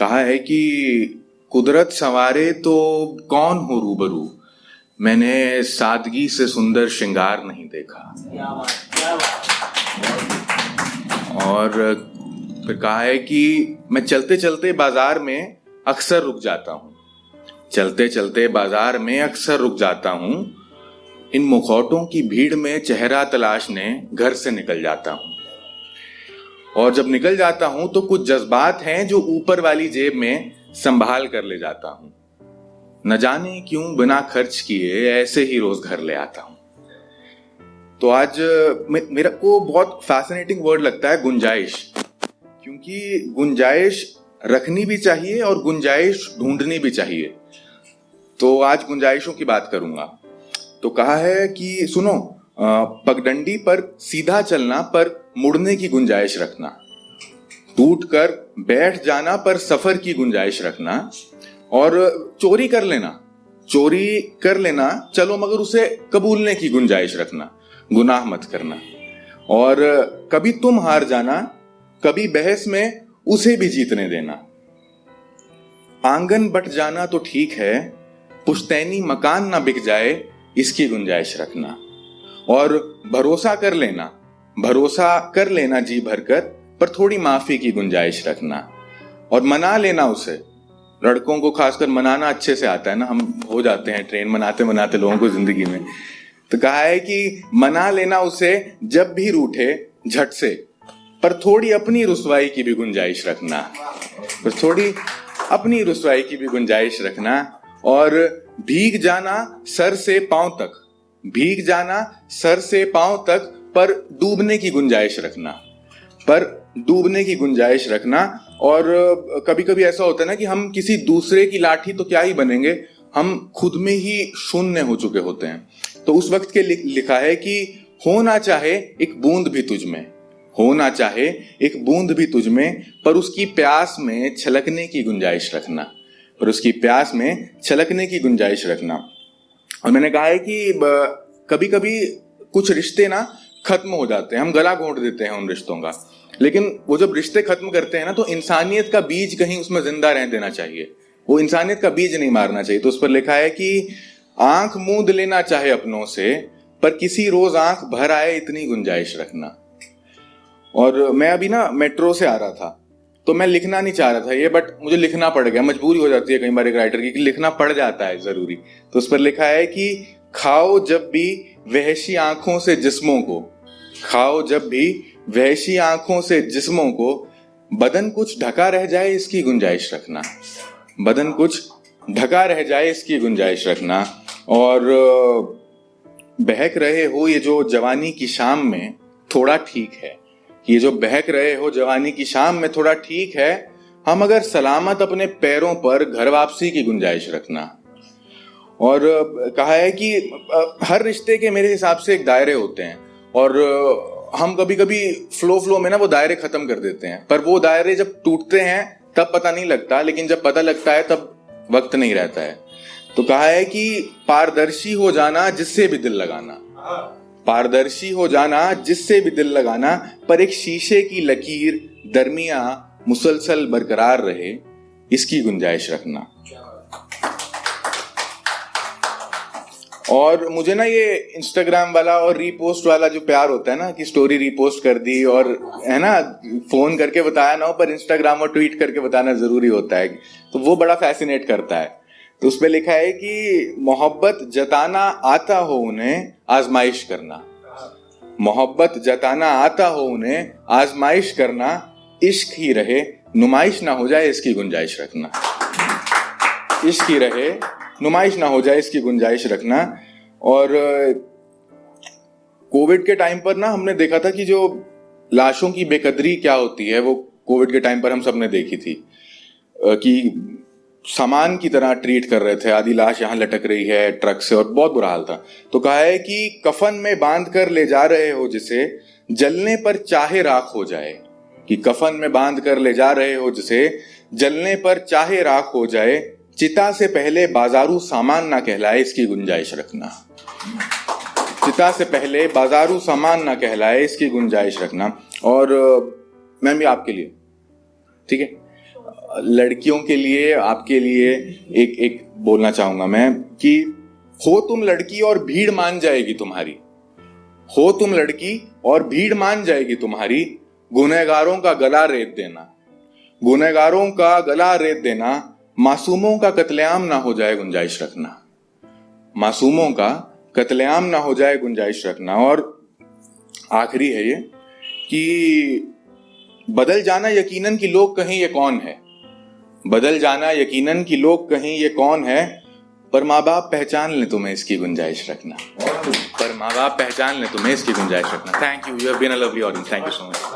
कहा है कि कुदरत संवारे तो कौन हो रूबरू, मैंने सादगी से सुंदर श्रृंगार नहीं देखा। और फिर कहा है कि मैं चलते चलते बाजार में अक्सर रुक जाता हूँ, चलते चलते बाजार में अक्सर रुक जाता हूँ, इन मुखौटों की भीड़ में चेहरा तलाशने घर से निकल जाता हूँ। और जब निकल जाता हूँ तो कुछ जज्बात हैं जो ऊपर वाली जेब में संभाल कर ले जाता हूँ। न जाने क्यों बिना खर्च किए ऐसे ही रोज घर ले आता हूँ। तो आज मेरा को बहुत फैसिनेटिंग वर्ड लगता है गुंजाइश, क्योंकि गुंजाइश रखनी भी चाहिए और गुंजाइश ढूंढनी भी चाहिए। तो आज गुंजाइशों की बात करूंगा। तो कहा है कि सुनो, पगडंडी पर सीधा चलना पर मुड़ने की गुंजाइश रखना, टूट कर बैठ जाना पर सफर की गुंजाइश रखना, और चोरी कर लेना चलो मगर उसे कबूलने की गुंजाइश रखना, गुनाह मत करना। और कभी तुम हार जाना, कभी बहस में उसे भी जीतने देना। आंगन बट जाना तो ठीक है, पुश्तैनी मकान ना बिक जाए इसकी गुंजाइश रखना। और भरोसा कर लेना जी भरकर, पर थोड़ी माफी की गुंजाइश रखना। और मना लेना उसे, लड़कों को खासकर मनाना अच्छे से आता है ना, हम हो जाते हैं ट्रेन मनाते मनाते लोगों को जिंदगी में। तो कहा है कि मना लेना उसे जब भी रूठे झट से, पर थोड़ी अपनी रुसवाई की भी गुंजाइश रखना, और भीग जाना सर से पांव तक, पर डूबने की गुंजाइश रखना। और कभी कभी ऐसा होता है ना कि हम किसी दूसरे की लाठी तो क्या ही बनेंगे, हम खुद में ही शून्य हो चुके होते हैं। तो उस वक्त के लिखा है कि होना चाहे एक बूंद भी तुझ में, पर उसकी प्यास में छलकने की गुंजाइश रखना। और मैंने कहा है कि कभी कभी कुछ रिश्ते ना खत्म हो जाते हैं, हम गला घोंट देते हैं उन रिश्तों का, लेकिन वो जब रिश्ते खत्म करते हैं ना तो इंसानियत का बीज कहीं उसमें जिंदा रहने देना चाहिए, वो इंसानियत का बीज नहीं मारना चाहिए। तो उस पर लिखा है कि आंख मूंद लेना चाहे अपनों से, पर किसी रोज आंख भर आए इतनी गुंजाइश रखना। और मैं अभी ना मेट्रो से आ रहा था, तो मैं लिखना नहीं चाह रहा था ये, बट मुझे लिखना पड़ गया, मजबूरी हो जाती है कई बार एक राइटर की, लिखना पड़ जाता है जरूरी। तो उस पर लिखा है कि खाओ जब भी वहशी आंखों से जिस्मों को, बदन कुछ ढका रह जाए इसकी गुंजाइश रखना। और बहक रहे हो ये जो जवानी की शाम में थोड़ा ठीक है, हम अगर सलामत अपने पैरों पर घर वापसी की गुंजाइश रखना। और कहा है कि हर रिश्ते के मेरे हिसाब से एक दायरे होते हैं, और हम कभी कभी फ्लो में ना वो दायरे खत्म कर देते हैं, पर वो दायरे जब टूटते हैं तब पता नहीं लगता, लेकिन जब पता लगता है तब वक्त नहीं रहता है। तो कहा है कि पारदर्शी हो जाना जिससे भी दिल लगाना, पर एक शीशे की लकीर दरमिया मुसलसल बरकरार रहे इसकी गुंजाइश रखना। और मुझे ना ये इंस्टाग्राम वाला और रीपोस्ट वाला जो प्यार होता है ना, कि स्टोरी रीपोस्ट कर दी और है ना, फोन करके बताया ना हो, पर इंस्टाग्राम और ट्वीट करके बताना जरूरी होता है, तो वो बड़ा फैसिनेट करता है। तो उसपे लिखा है कि मोहब्बत जताना आता हो उन्हें आजमाइश करना, इश्क ही रहे नुमाइश ना हो जाए इसकी गुंजाइश रखना। और कोविड के टाइम पर ना हमने देखा था कि जो लाशों की बेकदरी क्या होती है, वो कोविड के टाइम पर हम सबने देखी थी, कि सामान की तरह ट्रीट कर रहे थे, आधी लाश यहाँ लटक रही है ट्रक से, और बहुत बुरा हाल था। तो कहा है कि कफन में बांध कर ले जा रहे हो जिसे, जलने पर चाहे राख हो जाए, चिता से पहले बाजारू सामान ना कहलाए इसकी गुंजाइश रखना। और मैम ये आपके लिए, ठीक है, लड़कियों के लिए, आपके लिए एक बोलना चाहूंगा मैं कि हो तुम लड़की और भीड़ मान जाएगी तुम्हारी, हो तुम लड़की और भीड़ मान जाएगी तुम्हारी, गुनहगारों का गला रेत देना, गुनहगारों का गला रेत देना, मासूमों का कत्लेआम ना हो जाए गुंजाइश रखना, मासूमों का कत्लेआम ना हो जाए गुंजाइश रखना। और आखिरी है ये कि बदल जाना यकीनन कि लोग कहें ये कौन है, बदल जाना यकीनन कि लोग कहें ये कौन है, पर माँ बाप पहचान ले तुम्हें इसकी गुंजाइश रखना, पर माँ बाप पहचान ले तुम्हें इसकी गुंजाइश रखना। Thank you, you have been a lovely audience, thank you so much.